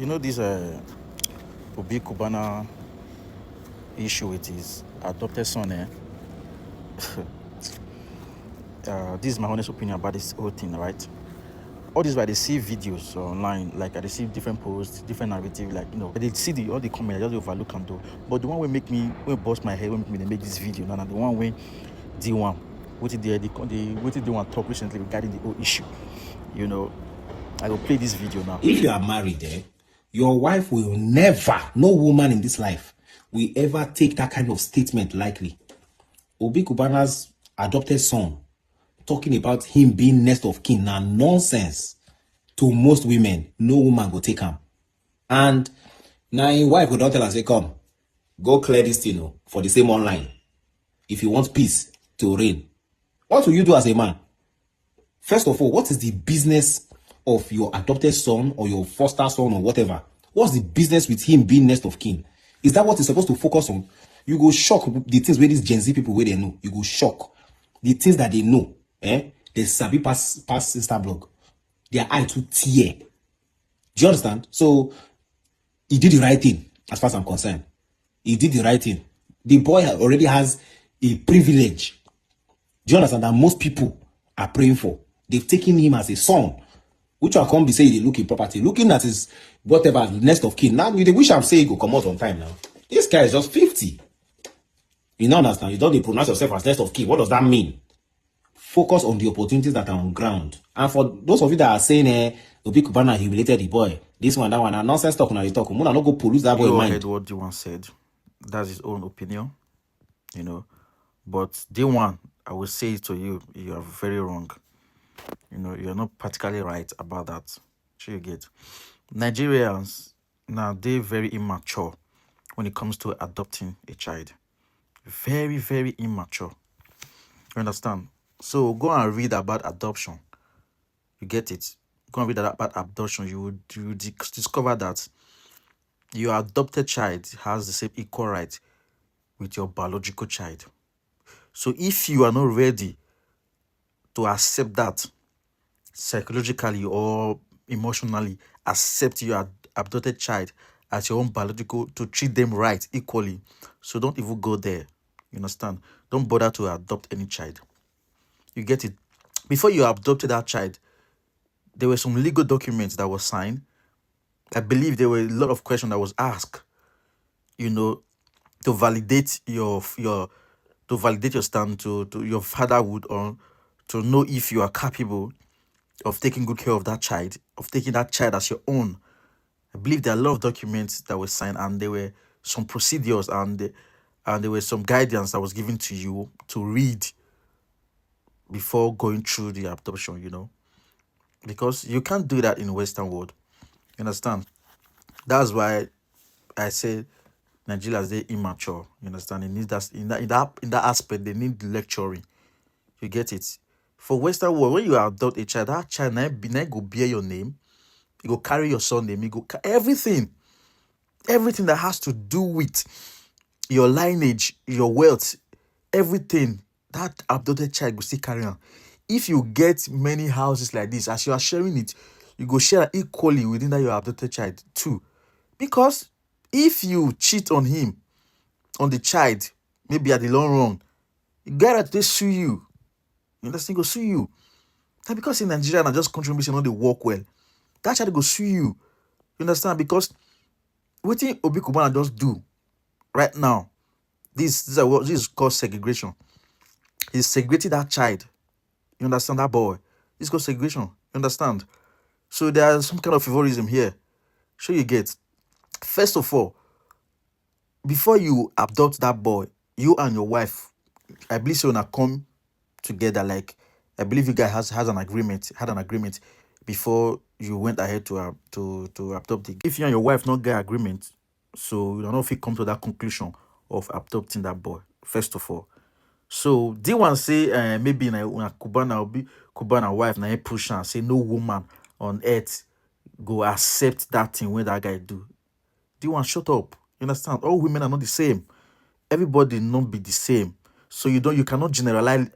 You know this Obi Kubana issue with his adopted son. This is my honest opinion about this whole thing, right? All this, why they see videos online, like I see different posts, different narrative, like they see all the comments, I just overlook and do. But the one will make me, will bust my head, when make me they make this video, now the one when D1, what did they want to talk recently regarding the whole issue, you know. I will play this video now. If you are married, your wife will never, no woman in this life, will ever take that kind of statement lightly. Obi Kubana's adopted son, talking about him being next of kin, now nonsense. To most women, no woman go take him. And now your wife will not tell us, say, come, go clear this thing for the same online. If you want peace to reign, what will you do as a man? First of all, what is the business of your adopted son or your foster son or whatever? What's the business with him being next of kin? Is that what he's supposed to focus on? You go shock the things where these Gen Z people where they know. You go shock the things that they know. They sabi pass Insta blog. Their eye to tear. Do you understand? So he did the right thing, as far as I'm concerned. He did the right thing. The boy already has a privilege. Do you understand that most people are praying for? They've taken him as a son, which will come be saying they look in property, looking at his whatever next of kin. Now you wish I'm saying he go come out on time now. This guy is just 50. You don't understand? You don't pronounce yourself as next of kin. What does that mean? Focus on the opportunities that are on ground. And for those of you that are saying, Obi Kubana humiliated the boy, this one, that one, and nonsense talk when you talk. Muna no go pollute that boy mind. Heard what D1 said. That's his own opinion, But D1, I will say to you, you are very wrong. You're not particularly right about that. Sure you get. Nigerians, now they're very immature when it comes to adopting a child. Very, very immature. You understand? So go and read about adoption. You get it? Go and read about adoption. You discover that your adopted child has the same equal right with your biological child. So if you are not ready to accept that psychologically or emotionally, accept your adopted child as your own biological, to treat them right equally, so don't even go there. You understand? Don't bother to adopt any child. You get it? Before you adopted that child, there were some legal documents that were signed. I believe there were a lot of questions that was asked, to validate your stand, to your fatherhood, or to know if you are capable of taking good care of that child, of taking that child as your own. I believe there are a lot of documents that were signed, and there were some procedures, and there were some guidance that was given to you to read before going through the adoption, because you can't do that in the Western world. You understand? That's why I say Nigerians, they're immature. You understand? They need that in that aspect. They need lecturing. You get it? For Western world, when you adopt a child, that child now go bear your name. You go carry your son name. You go everything that has to do with your lineage, your wealth, everything. That adopted child will still carry on. If you get many houses like this, as you are sharing it, you go share equally within that your adopted child too. Because if you cheat on him, on the child, maybe at the long run, you get to sue you. You understand? Go sue you. And because in Nigeria and just contribution not they work well, that child go sue you. You understand? Because what thing Obi Kubana just do right now, this is called segregation. He's segregated that child. You understand? That boy. It's called segregation. You understand? So there's some kind of favorism here. Sure you get. First of all, before you adopt that boy, you and your wife, I believe you're gonna come together. Like, I believe you guys had an agreement before you went ahead to adopt it. If you and your wife not get agreement, so you don't know if you come to that conclusion of adopting that boy. First of all, so they want to say maybe na Kubana wife na push and say no woman on earth go accept that thing when that guy do. They want shut up. You understand? All women are not the same. Everybody not be the same. So you cannot generalize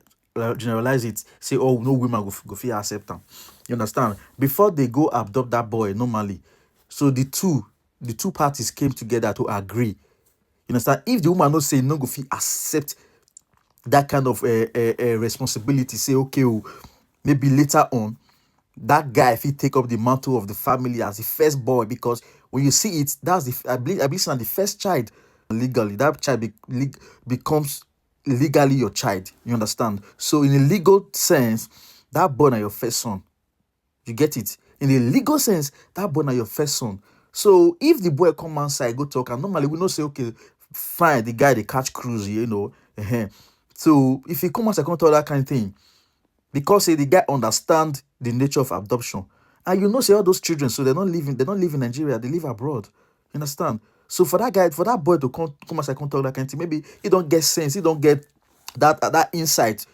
it. Say, oh, no woman go feel accept them. You understand? Before they go adopt that boy normally, So the two parties came together to agree. You understand? If the woman not say no go fit accept that kind of responsibility, say okay, oh, maybe later on that guy if he take up the mantle of the family as the first boy, because when you see it, that's the I believe it's not the first child legally. That child becomes legally your child. You understand? So in a legal sense, that boy na your first son. You get it? In a legal sense, that boy na your first son. So if the boy come outside, go talk, and normally we not say, okay, fine, the guy they catch cruise, So if he come outside, come talk that kind of thing, because say the guy understand the nature of adoption, and say all those children, so they don't live in Nigeria, they live abroad. You understand? So for that boy to come outside, come talk that kind of thing, maybe he don't get sense, he don't get that insight,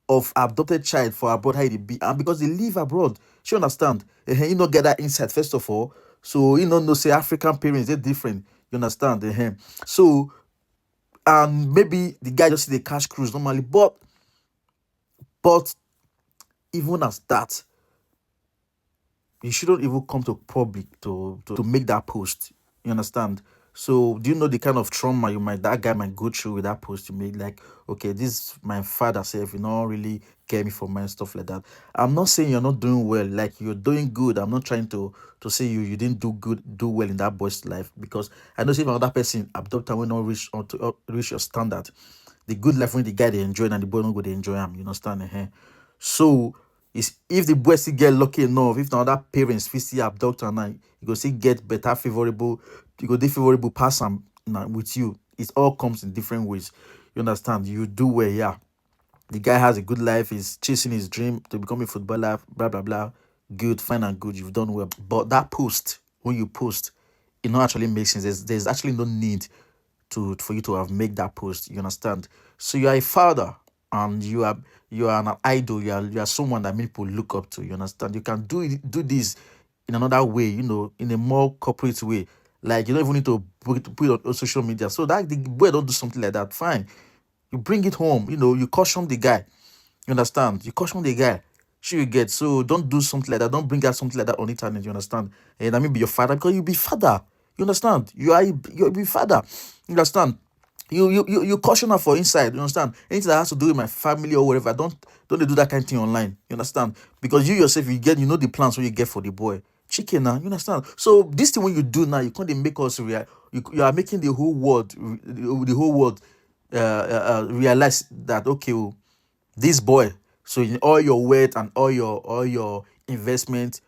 of adopted child for abroad, how it be, and because they live abroad, you understand? He not get that insight first of all. So you know say African parents they're different. You understand? So and maybe the guy just see the cash cruise normally, but even as that, you shouldn't even come to public to make that post. You understand? So do you know the kind of trauma that guy might go through with that post you made? Like, okay, this my father self, really care me for my stuff like that. I'm not saying you're not doing well, like you're doing good. I'm not trying to say you didn't do well in that boy's life, because I know if another person adopt and will not reach your standard, the good life when the guy they enjoy and the boy not go they enjoy him. You understand? So is if the boy still get lucky enough, if the other parents fit still abduct am now, you go still get better favorable, you go dey favorable pass am na with you. It all comes in different ways. You understand? You do well, yeah. The guy has a good life, he's chasing his dream to become a footballer, blah blah blah. Good, fine and good, you've done well. But that post, when you post, it not actually makes sense. There's actually no need for you to have made that post. You understand? So you are a father, and you are an idol. You are someone that many people look up to. You understand? You can do this in another way. In a more corporate way. Like you don't even need to put it on social media. So that the boy don't do something like that. Fine, you bring it home. You caution the guy. You understand? You caution the guy. Sure you get. So don't do something like that. Don't bring out something like that on internet. You understand? And I mean be your father, because you be father. You understand? You be father. You understand? You caution her for inside. You understand? Anything that has to do with my family or whatever, don't they do that kind of thing online. You understand? Because you yourself you know the plans what you get for the boy. Chicken now, you understand? So this thing when you do now, you can't dey make us you are making the whole world realize that okay, oh, this boy, so in all your weight and all your investment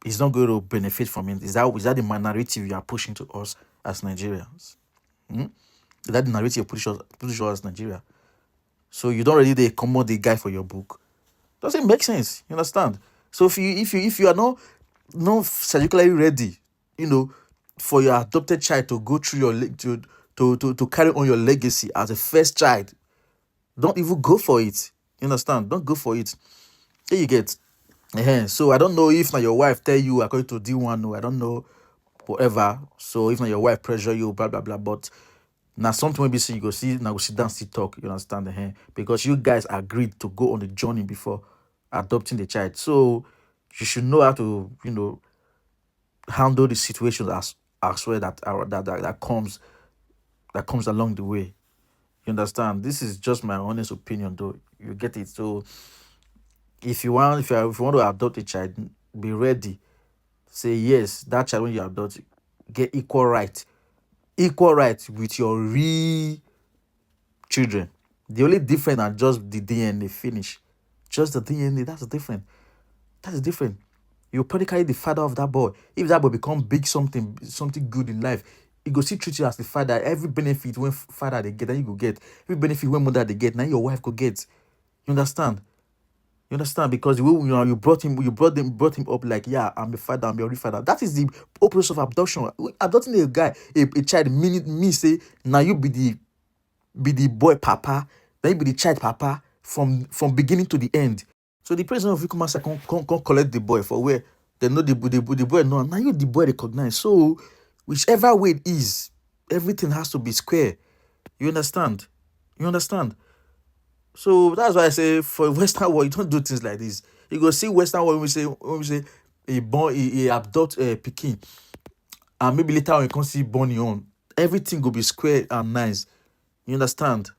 is not going to benefit from it. Is that the narrative you are pushing to us as Nigerians? Is that the narrative you push us as Nigeria? So you don't really commode the guy for your book. Doesn't make sense. You understand? So if you are not surgically ready, you know, for your adopted child to go through your to carry on your legacy as a first child, don't even go for it. You understand? Don't go for it. There you get. So I don't know if now your wife tell you according to D1, no, I don't know, whatever. So if now your wife pressure you, blah blah blah. But now something maybe see you go see now go sit down, see talk. You understand because you guys agreed to go on the journey before adopting the child. So you should know how to handle the situations as well that comes along the way. You understand? This is just my honest opinion, though. You get it. So if you want to adopt a child, be ready. Say yes, that child when you adopt, get equal right with your real children. The only difference are just the DNA finish. Just the DNA. That's the difference. That is different. You're practically the father of that boy. If that boy become big something good in life, he go still treat you as the father. Every benefit when father they get, then you go get. Every benefit when mother they get, now your wife go get. You understand? You understand? Because you brought him up like, yeah, I'm a father, I'm your real father. That is the purpose of adoption. Adopting a guy, a child, mean say now you be the boy papa, then you be the child papa from beginning to the end. So the president of Commerce can collect the boy for where they know the boy know. Now you the boy recognize. So whichever way it is, everything has to be square. You understand? You understand? So that's why I say for Western world, you don't do things like this. You go see Western world when we say he adopt a pikin, and maybe later on you can see born your own, everything will be square and nice. You understand?